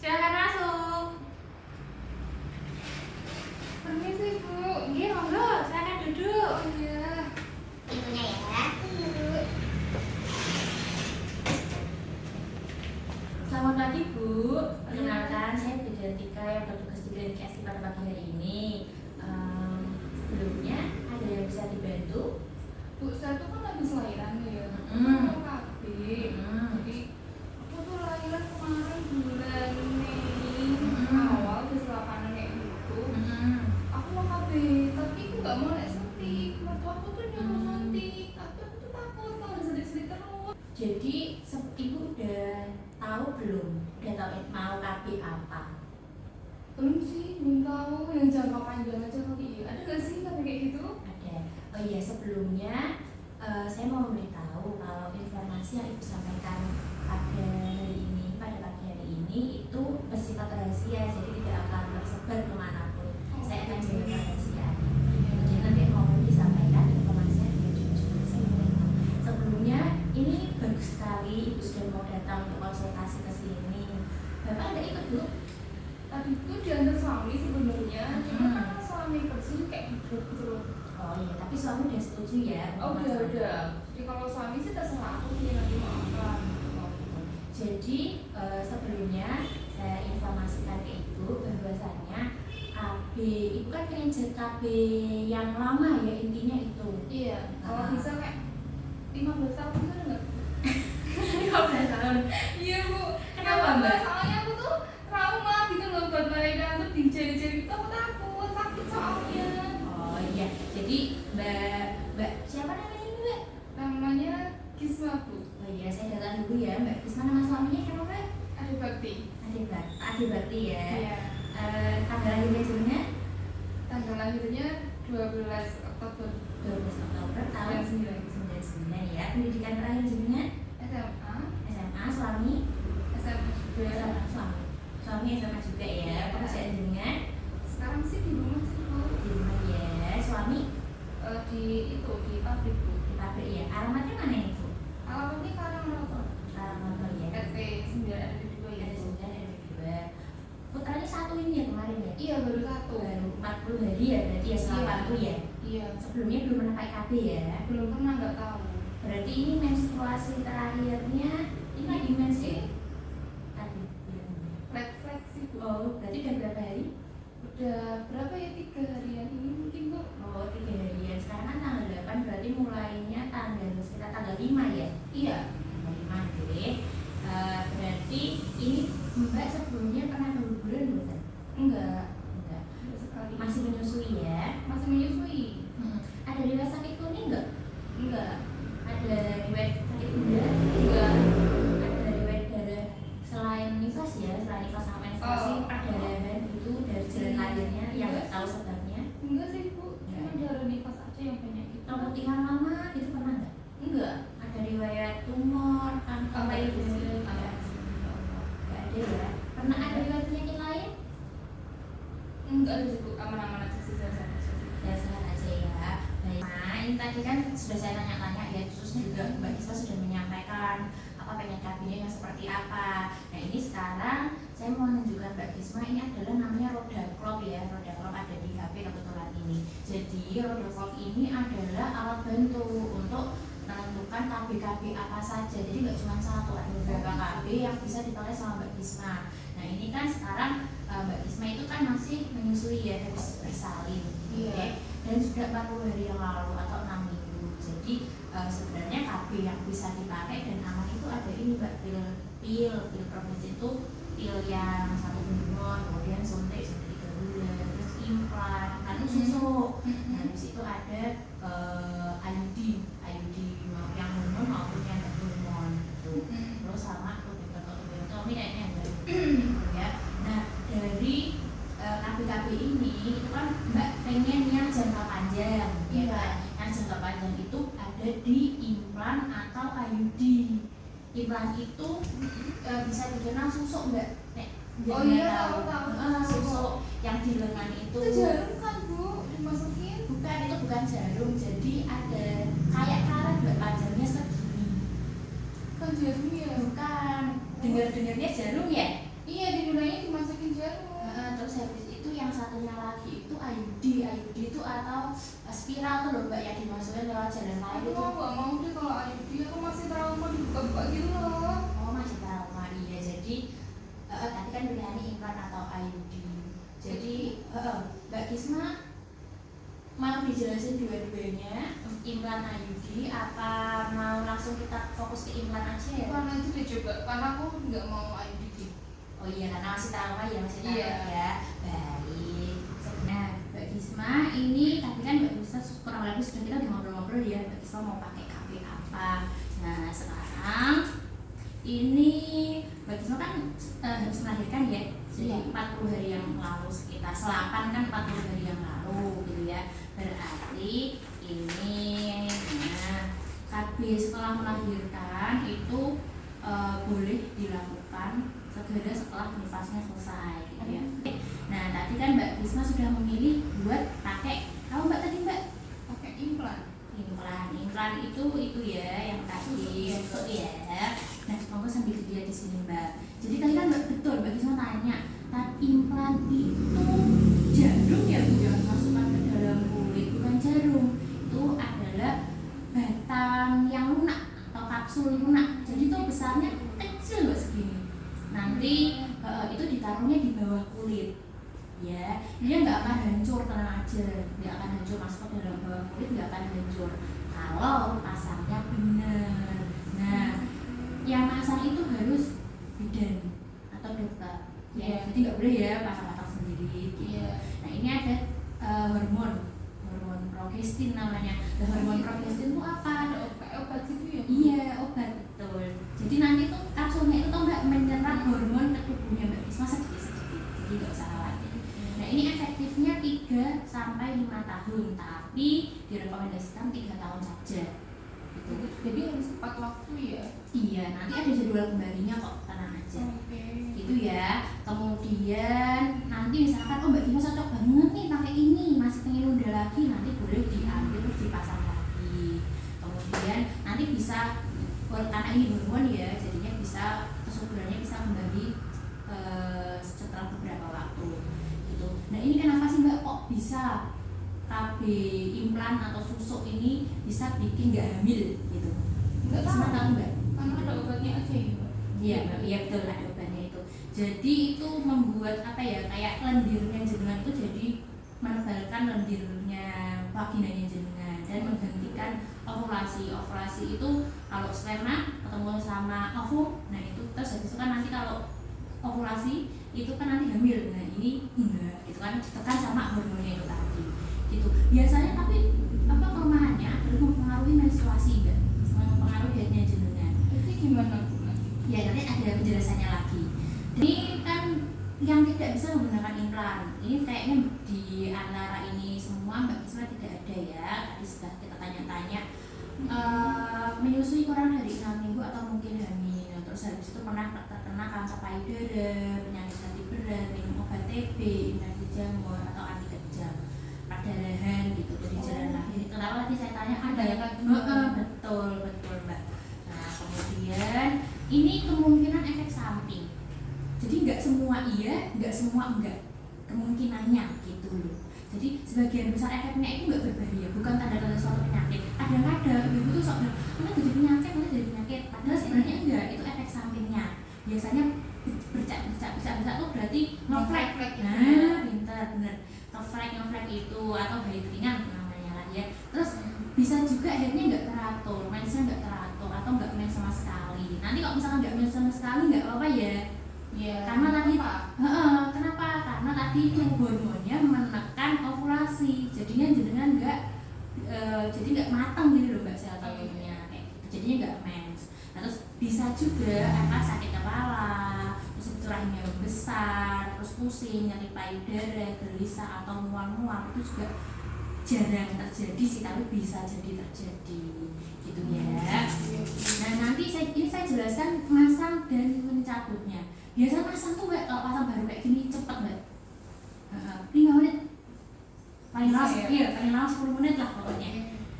Silakan masuk. Permisi Bu. Iya, monggo, silakan duduk. Oh iya. Ibunya ya. Selamat pagi, Bu. Perkenalkan, saya Bidantika yang bertugas di Klinik ST pada pagi hari ini. Sebelumnya, ada yang bisa dibantu? Bu, saya tuh kan habis lahiran ya. Hmm. Mau KB. Jadi aku tuh lahiran kemarin bulan Mei awal kecelakaan kayak gitu. Aku mau KB, tapi aku nggak mau naik suntik. Mertua aku tuh nyuruh suntik, tapi aku tuh takut kalau disuntik terus. Jadi, Ibu udah tahu belum? Udah tahu mau KB apa? Belum sih, belum tahu yang jangka panjang aja kali ya. Ada nggak sih KB kayak gitu? Ada. Oh iya, sebelumnya saya mau memberitahu kalau informasi yang Ibu sampaikan pada pagi hari ini itu bersifat rahasia, jadi tidak akan tersebar kemanapun. Saya akan jaga rahasia. Jadi nanti mau disampaikan informasinya dengan jujur. Saya memberitahu. Sebelumnya ini bagus sekali Ibu sudah mau datang untuk konsultasi ke sini. Bapak ada ikut Bu? Tadi tuh diantar suami sebenarnya, cuma karena suami kerja kayak gitu. Oh iya, tapi suami udah setuju ya? Oh untuk masalah udah. Jadi kalau suami sih terserah aku sih nanti mau apa. Jadi sebelumnya saya informasikan ke Ibu bahwasanya KB Ibu kan pengen jadi KB yang lama ya, intinya itu. Iya. Kalau bisa kayak 15 tahun itu ada nggak? 15 tahun. Iya Bu. Kenapa, Mbak? Soalnya aku tuh trauma gitu loh buat lahiran tuh dijari-jari itu aku takut sakit soalnya. Oh iya, jadi Mbak siapa namanya Mbak? Namanya Gisma Bu. Oh iya, saya datang dulu ya Mbak Gisma. Nama suaminya siapa? Ada bakti. Ade Bakti ya. Iya. Tanggal lahirnya juga Tanggal lahirnya 12 Oktober 12 Oktober tahun 1999 ya. Pendidikan terakhir juga SMA. SMA, suami SMA juga. Suami SMA juga ya. Pekerjaan jenengan Sekarang sih di rumah sih Bu. di rumah ya. Suami Di pabrik Bu. di pabrik ya. Alamatnya mana ini Bu? Alamatnya Karangmotor. Alamat ya. RT 9 RT 2 ya. Ada 9 ada 2. Putranya satu ini ya kemarin ya. Iya baru satu. Baru 40 hari ya berarti ya, setelah 40 ya. Iya. Sebelumnya belum pernah pakai KB ya. Belum pernah nggak tahu. Berarti ini menstruasi terakhirnya ini lagi mensi tadi bilangnya. Red flag sih Bu. Oh, berarti udah berapa hari? Udah berapa ya 3 harian ini mungkin Bu? Oh, 3 harian. Sekarang kan tanggal 8 berarti mulainya sekitar tanggal 5 ya? Iya. Tanggal 5 deh. Berarti ini Mbak sebelumnya pernah berbulan bukan? Enggak. Enggak. Enggak sekali. Masih menyusui ya? Masih menyusui? Ada riwayat sakit kuning enggak? Enggak. Ada riwayat sakit bunda? Enggak. Ada riwayat darah selain nifas ya? Selain nifas sama menstruasi Oh. perdarahan itu dari jalan lahirnya yang nggak tahu sebabnya? Enggak sih Bu. Cuma Enggak. darah nifas aja yang banyak gitu. Pemutihan lama itu pernah nggak? Enggak. Ada riwayat tumor, kanker payudara? Enggak. Nggak ada ya? Pernah ada riwayat penyakit lain? Enggak ada sih Bu. Aman-aman aja sih saya. Ya sehat aja ya. Baik. Nah ini tadi kan sudah saya tanya-tanya ya, khususnya juga Mbak Isma sudah menyampaikan apa penyakit KB-nya yang seperti apa. Nah ini sekarang saya mau menunjukkan Mbak Isma, ini adalah namanya roda clock ya. Roda clock ada di HP kebetulan ini. Jadi roda clock ini adalah alat bantu untuk menentukan KB-KB apa saja. Jadi nggak cuma satu, ada beberapa KB yang bisa dipakai sama Mbak Isma. Nah ini kan sekarang Mbak Isma itu kan masih menyusui ya, habis bersalin. Iya. Oke. Dan sudah 40 hari yang lalu atau 6 minggu. Jadi sebenarnya KB yang bisa dipakai dan aman itu ada ini Mbak, pil provinsi itu pil yang 1 hormon, kemudian suntik 3 bulan, terus implan susu. Nah di situ ada IUD yang hormon maupun yang non hormon gitu. Terus sama tuberkulosis ini yang baru ya. Nah dari KB-KB ini itu kan Mbak pengen yang jangka panjang ya kan? Yang jangka panjang itu ada di implan atau IUD. Implan itu bisa dikenal susuk Mbak. Oh iya, tahu. Susuk yang di lengan itu. Itu jarum kan Bu, dimasukin? Bukan, itu bukan jarum. Jadi ada kayak karet Mbak, panjangnya segini. Kan jarum ya? Bukan. Dengar-dengarnya jarum ya? Iya, didulanya dimasakin jarum. Terus habis itu yang satunya lagi itu IUD itu atau spiral tuh loh mbak, yang dimasukin lewat jalan lain Aku itu. nggak mau deh kalau IUD, aku masih trauma dibuka-buka gitu loh. Oh masih trauma, iya. Jadi tadi kan pilihannya implan atau IUD. Jadi Mbak Gisma mau dijelasin dua-duanya, implan IUD apa mau langsung kita fokus ke implan aja ya? Implan aja deh coba, karena aku nggak mau IUD. Oh iya, karena masih trauma ya, masih trauma Iya. ya. Baik. Nah, Mbak Gisma ini tadi kan Mbak Gisma kurang lebih sudah kita udah ngobrol-ngobrol ya, Mbak Gisma mau pakai KB apa. Nah, sekarang ini Mbak Gisma kan habis melahirkan ya. Jadi Iya. 40 hari yang lalu, sekitar selapan kan 40 hari yang lalu gitu ya. Berarti ini KB setelah melahirkan itu boleh dilakukan segera setelah nifasnya selesai gitu ya. Nah tadi kan Mbak Gisma sudah memilih buat pakai apa Mbak tadi Mbak? Pakai implan. Implan itu ya yang tadi susuk ya. Nah monggo sambil dilihat di sini Mbak. Jadi tadi kan betul Mbak Gisma tanya, implan itu jarum ya Bu yang masukkan ke dalam kulit, bukan jarum. Itu adalah batang yang lunak atau kapsul lunak. Jadi itu besarnya kecil Mbak segini. Nanti itu ditaruhnya di bawah kulit. Ya, dia nggak akan hancur, tenang aja, nggak akan hancur, masuk ke dalam bawah kulit nggak akan hancur kalau pasangnya benar. Nah, yang pasang itu harus bidan atau dokter. Ya, jadi nggak boleh ya pasang-pasang sendiri. Gitu. Iya. Nah, ini ada hormon progestin namanya. Nah, hormon progestin itu apa? Ada obat gitu ya? Iya, obat betul. Jadi nanti tuh kapsulnya itu tuh nggak menyerap hormon ke tubuhnya Mbak Gisma sedikit-sedikit. Jadi nggak usah khawatir. Nah ini efektifnya 3 sampai 5 tahun, tapi direkomendasikan 3 tahun saja. Gitu. Jadi harus tepat waktu ya? Iya, nanti ada jadwal kembalinya kok, tenang aja. Oke. Gitu ya. Kemudian nanti misalkan Mbak Gisma cocok banget nih pakai ini, masih pengen nunda lagi, nanti boleh diambil terus dipasang lagi. Kemudian nanti bisa karena ini hormon ya, jadinya bisa kesuburannya bisa kembali setelah beberapa waktu gitu. Nah ini kenapa sih Mbak kok bisa KB implan atau susuk ini bisa bikin nggak hamil gitu? Nggak Gisma tahu. tahu Mbak? Karena ada obatnya aja ya Mbak? Iya Mbak, iya betul ada obatnya itu. Jadi itu membuat apa ya, kayak lendirnya jenengan itu jadi menebalkan lendirnya vaginanya jenengan dan menghentikan ovulasi. Ovulasi itu kalau sperma ketemu sama ovum, nah itu terus habis itu kan nanti kalau ovulasi itu kan nanti hamil. Nah ini enggak, itu kan ditekan sama hormonnya itu tadi. Gitu. Biasanya tapi apa kelemahannya adalah mempengaruhi menstruasi enggak? Mempengaruhi headnya jenengan. Itu gimana Bu? Ya nanti ada penjelasannya lagi. Ini kan yang tidak bisa menggunakan implan. Ini kayaknya di antara ini semua Mbak Gisma tidak ada ya. Tadi sudah kita tanya-tanya. Menyusui kurang dari 6 minggu atau mungkin hamil. Terus habis itu pernah terkena kanker payudara, penyakit hati berat, minum obat TB, infeksi jamur atau anti kejang, perdarahan gitu dari jalan lahir. Kenapa tadi saya tanya ada ya? Betul Mbak. Nah kemudian ini kemungkinan efek samping. Jadi nggak semua iya, nggak semua enggak. Kemungkinannya gitu loh. Jadi sebagian besar efeknya itu nggak berbahaya, bukan tanda-tanda suatu penyakit. Kadang-kadang ibu tuh sok bilang, mana jadi penyakit, mana jadi penyakit. Padahal sebenarnya enggak, itu efek sampingnya. Biasanya bercak tuh berarti ngeflek. Nah, pintar bener. Ngeflek itu atau haid ringan namanya lah ya. Terus bisa juga haidnya nggak teratur, mensnya nggak teratur atau nggak mens sama sekali. Nanti kalau misalkan nggak mens sama sekali nggak apa-apa ya. Iya. Karena tadi kenapa? Karena tadi itu hormonnya menekan ovulasi, jadinya jenengan jadi nggak matang gitu loh Mbak sel telurnya kayak gitu. Jadinya nggak mens. Nah, terus bisa juga sakit kepala, terus itu rahimnya besar, terus pusing, nyeri payudara, gelisah atau mual-mual, itu juga jarang terjadi sih, tapi bisa jadi terjadi gitu ya. Nah nanti ini saya jelaskan masang dan mencabutnya. Biasanya masang tuh Mbak, kalau pasang baru kayak gini cepet Mbak, 5 menit paling lama, iya paling lama 10 menit lah pokoknya.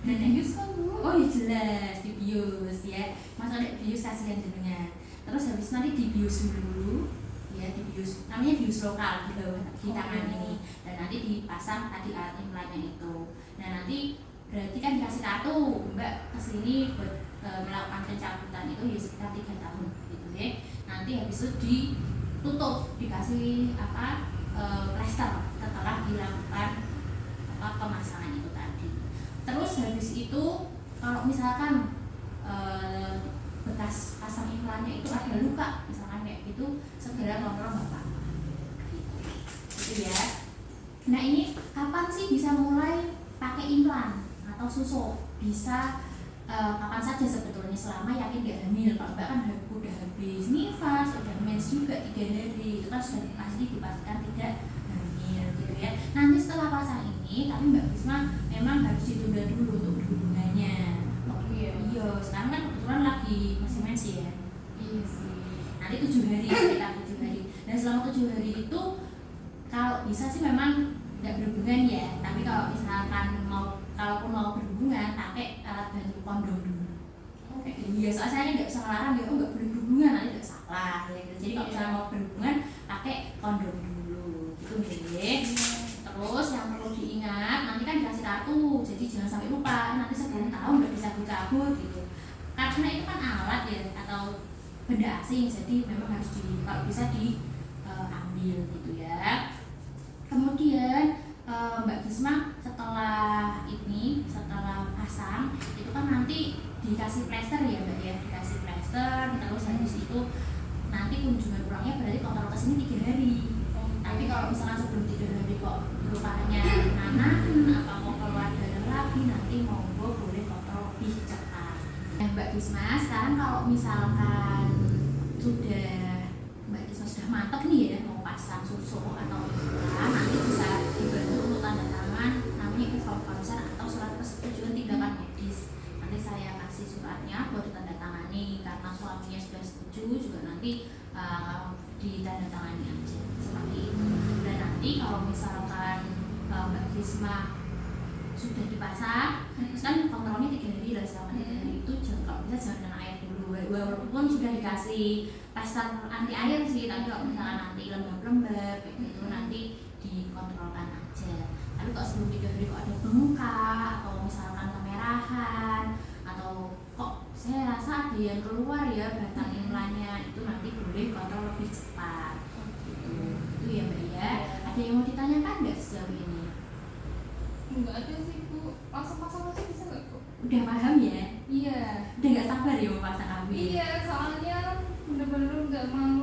Dan Bius kan Bu? oh iya jelas dibius ya, masa ada bius kasihan jenengan. Terus habis nanti dibius dulu ya, namanya bius lokal di bawah di tangan ini, dan nanti dipasang tadi alat implannya itu. Nah nanti berarti kan dikasih kartu Mbak kesini buat melakukan pencabutan itu ya sekitar 3 tahun gitu ya. Nanti habis itu ditutup, dikasih plester setelah dilakukan pemasangan itu tadi. Terus habis itu kalau misalkan bekas pasang implannya itu ada luka misalkan kayak gitu, segera kontrol Bapak gitu ya. Nah ini kapan sih bisa mulai pakai implan atau susuk? Bisa kapan saja sebetulnya, selama yakin gak hamil. Kalau Mbak kan udah habis nifas, udah mens juga 3 hari, itu kan sudah pasti dipastikan tidak hamil gitu ya. Nanti setelah pasang ini, tapi Mbak Bisma memang harus ditunda dulu untuk berhubungannya. Iya, sekarang kan kebetulan lagi masih mens ya. Iya sih. Nanti 7 hari, sekitar 7 hari. Dan selama 7 hari itu kalau bisa sih memang nggak berhubungan ya. Tapi kalau misalkan kalaupun mau berhubungan, pakai alat bantu kondom dulu. Oke, iya soalnya nggak bisa ngelarang ya, nggak boleh berhubungan, nanti nggak salah ya. Jadi kalau misalnya mau berhubungan, pakai kondom dulu, gitu deh. Terus yang perlu diingat, nanti kan dikasih kartu, jadi jangan sampai lupa. Nanti 10 tahun nggak bisa cabut gitu. Karena itu kan alat ya atau benda asing, jadi memang harus kalau bisa diambil gitu ya. Kemudian Mbak Gisma setelah pasang itu kan nanti dikasih plester ya Mbak ya, dikasih plester. Terus habis itu nanti kunjungan pulangnya berarti kontrol kesini 3 hari. Tapi kalau misalkan sebelum 3 hari kok lukanya nanan apa mau keluar darah lagi, nanti monggo boleh kontrol lebih cepat. Nah Mbak Gisma sekarang kalau misalkan Mbak Gisma sudah mantap nih ya mau pasang susuk atau implan, nanti bisa dibantu untuk tanda tangan namanya eval consent atau surat persetujuan tindakan medis. Nanti saya kasih suratnya buat ditandatangani, karena suaminya sudah setuju juga nanti ditandatangani aja seperti itu. Dan nanti kalau misalkan Mbak Gisma sudah dipasang, kan kontrolnya 3 hari lah. Selama 3 hari itu kalau bisa jangan kena air dulu, walaupun sudah dikasih plester anti air sih, tapi kalau misalkan nanti lembab-lembab kayak gitu nanti dikontrolkan aja. Tapi kalau sebelum 3 hari kok ada bengkak atau misalkan kemerahan atau kok saya rasa ada yang keluar ya batang implannya, itu nanti boleh kontrol lebih cepat gitu. Itu ya Mbak ya. Ada yang mau ditanyakan nggak sejauh ini? Enggak ada sih Bu, langsung pasang aja bisa nggak Bu? Udah paham ya? Iya. Udah nggak sabar ya mau pasang AB? Iya, soalnya bener-bener nggak mau